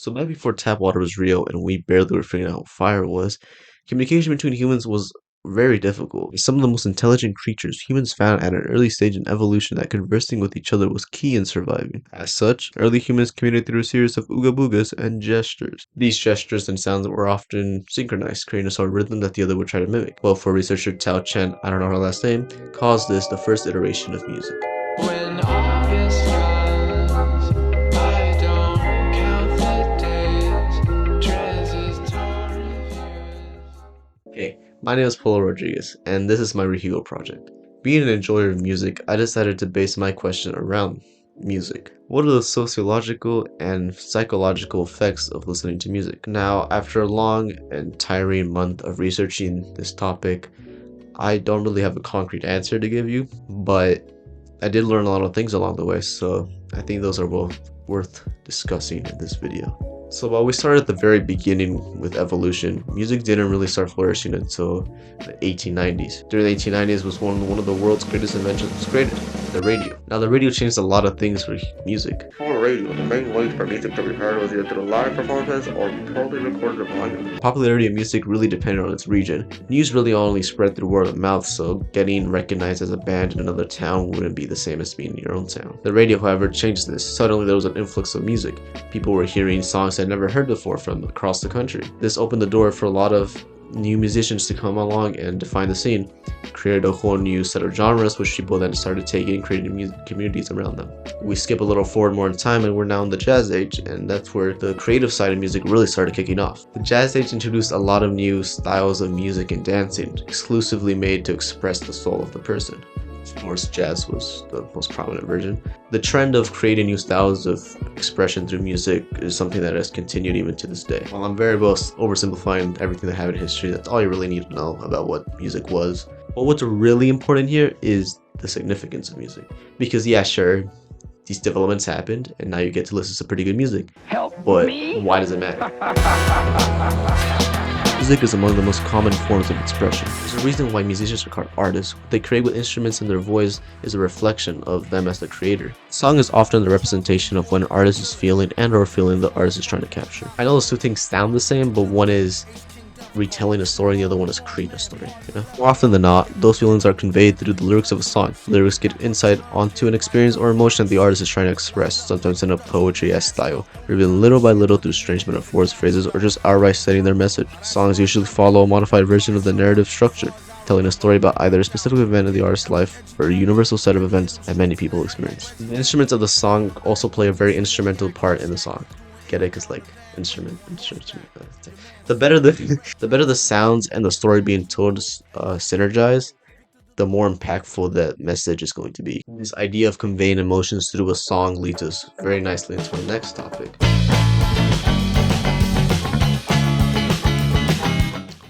So back before tap water was real and we barely were figuring out what fire was, communication between humans was very difficult. Some of the most intelligent creatures humans found at an early stage in evolution that conversing with each other was key in surviving. As such, early humans communicated through a series of ooga boogas and gestures. These gestures and sounds were often synchronized, creating a sort of rhythm that the other would try to mimic. Well, for researcher Tao Chen, I don't know her last name, calls this the first iteration of music. When August runs, I don't count the days. Transitory views. Hey, my name is Paulo Rodriguez, and this is my REHUGO project. Being an enjoyer of music, I decided to base my question around music. What are the sociological and psychological effects of listening to music? Now, after a long and tiring month of researching this topic, I don't really have a concrete answer to give you, but I did learn a lot of things along the way, so I think those are both worth discussing in this video. So while we started at the very beginning with evolution, music didn't really start flourishing until the 1890s. During the 1890s was one of the world's greatest inventions was created, the radio. Now the radio changed a lot of things for music. For the radio, the main way for music to be heard was either through live performances or totally recorded volume. The popularity of music really depended on its region. News really only spread through word of mouth, so getting recognized as a band in another town wouldn't be the same as being in your own town. The radio, however, changed this. Suddenly there was an influx of music. People were hearing songs I'd never heard before from across the country. This opened the door for a lot of new musicians to come along and define the scene, created a whole new set of genres which people then started taking and creating music communities around them. We skip a little forward more in time and we're now in the jazz age, and that's where the creative side of music really started kicking off. The jazz age introduced a lot of new styles of music and dancing, exclusively made to express the soul of the person. Of course, jazz was the most prominent version. The trend of creating new styles of expression through music is something that has continued even to this day. While I'm very well oversimplifying everything that happened in history, that's all you really need to know about what music was. But what's really important here is the significance of music. Because yeah, sure, these developments happened and now you get to listen to pretty good music. But why does it matter? Music is among the most common forms of expression. There's a reason why musicians are called artists. What they create with instruments and their voice is a reflection of them as the creator. Song is often the representation of what an artist is feeling and or feeling the artist is trying to capture. I know those two things sound the same, but one is retelling a story and the other one is creating a story, More often than not, those feelings are conveyed through the lyrics of a song. Lyrics give insight onto an experience or emotion that the artist is trying to express, sometimes in a poetry-esque style, revealed little by little through strange metaphors, phrases, or just outright stating their message. Songs usually follow a modified version of the narrative structure, telling a story about either a specific event in the artist's life or a universal set of events that many people experience. The instruments of the song also play a very instrumental part in the song. Get it? Because like instrument. The better the sounds and the story being told synergize, the more impactful that message is going to be. This idea of conveying emotions through a song leads us very nicely into our next topic.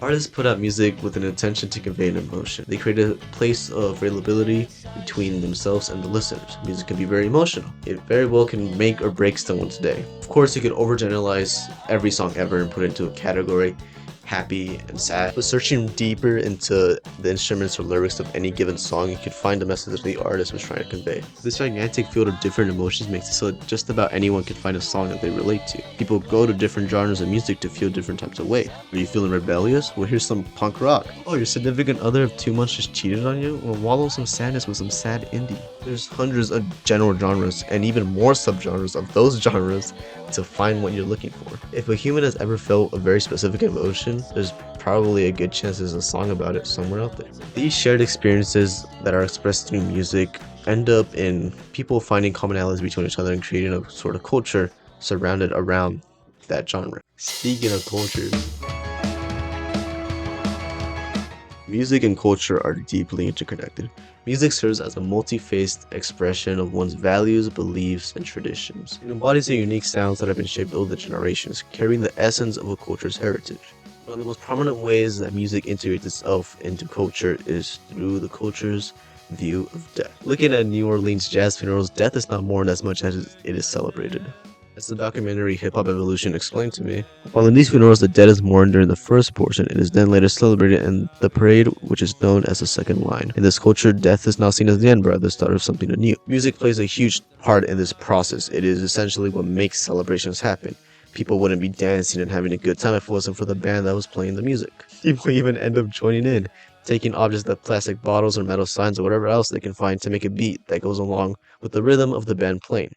Artists put out music with an intention to convey an emotion. They create a place of availability between themselves and the listeners. Music can be very emotional. It very well can make or break someone's day. Of course, you could overgeneralize every song ever and put it into a category, happy and sad. But searching deeper into the instruments or lyrics of any given song, you could find the message that the artist was trying to convey. This gigantic field of different emotions makes it so that just about anyone can find a song that they relate to. People go to different genres of music to feel different types of way. Are you feeling rebellious? Well, here's some punk rock. Oh, your significant other of 2 months just cheated on you? Well, wallow some sadness with some sad indie. There's hundreds of general genres and even more subgenres of those genres to find what you're looking for. If a human has ever felt a very specific emotion, there's probably a good chance there's a song about it somewhere out there. These shared experiences that are expressed through music end up in people finding commonalities between each other and creating a sort of culture surrounded around that genre. Speaking of cultures, music and culture are deeply interconnected. Music serves as a multi-faced expression of one's values, beliefs, and traditions. It embodies the unique sounds that have been shaped over the generations, carrying the essence of a culture's heritage. One of the most prominent ways that music integrates itself into culture is through the culture's view of death. Looking at New Orleans jazz funerals, death is not mourned as much as it is celebrated. As the documentary Hip Hop Evolution explained to me, while in these funerals the dead is mourned during the first portion, it is then later celebrated in the parade, which is known as the second line. In this culture, death is not seen as the end, but the start of something anew. Music plays a huge part in this process. It is essentially what makes celebrations happen. People wouldn't be dancing and having a good time if it wasn't for the band that was playing the music. People even end up joining in, taking objects like plastic bottles or metal signs or whatever else they can find to make a beat that goes along with the rhythm of the band playing.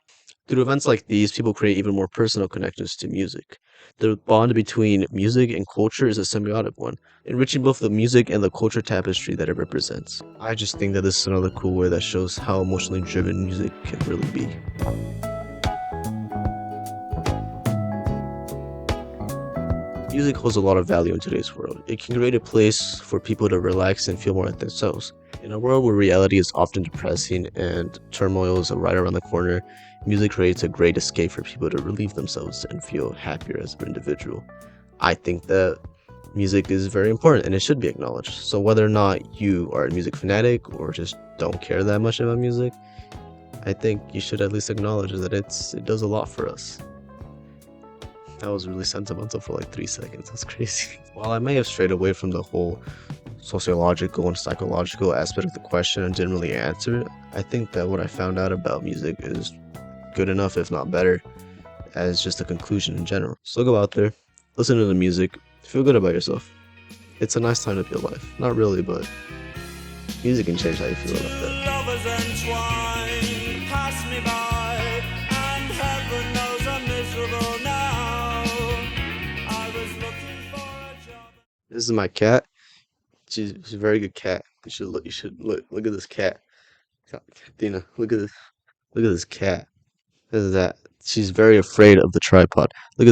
Through events like these, people create even more personal connections to music. The bond between music and culture is a symbiotic one, enriching both the music and the culture tapestry that it represents. I just think that this is another cool way that shows how emotionally driven music can really be. Music holds a lot of value in today's world. It can create a place for people to relax and feel more like themselves. In a world where reality is often depressing and turmoil is right around the corner, music creates a great escape for people to relieve themselves and feel happier as an individual. I think that music is very important and it should be acknowledged. So whether or not you are a music fanatic or just don't care that much about music, I think you should at least acknowledge that it does a lot for us. That was really sentimental for like 3 seconds. That's crazy. While I may have strayed away from the whole sociological and psychological aspect of the question and didn't really answer it, I think that what I found out about music is good enough, if not better, as just a conclusion in general. So go out there, listen to the music, feel good about yourself. It's a nice time to be alive. Not really, but music can change how you feel about that. Lovers entwined pass me by, and heaven knows I'm miserable now. I was looking for a job. This is my cat. She's a very good cat. You should look at this cat. Dina, look at this. Look at this cat. Look at that. She's very afraid of the tripod. Look at this.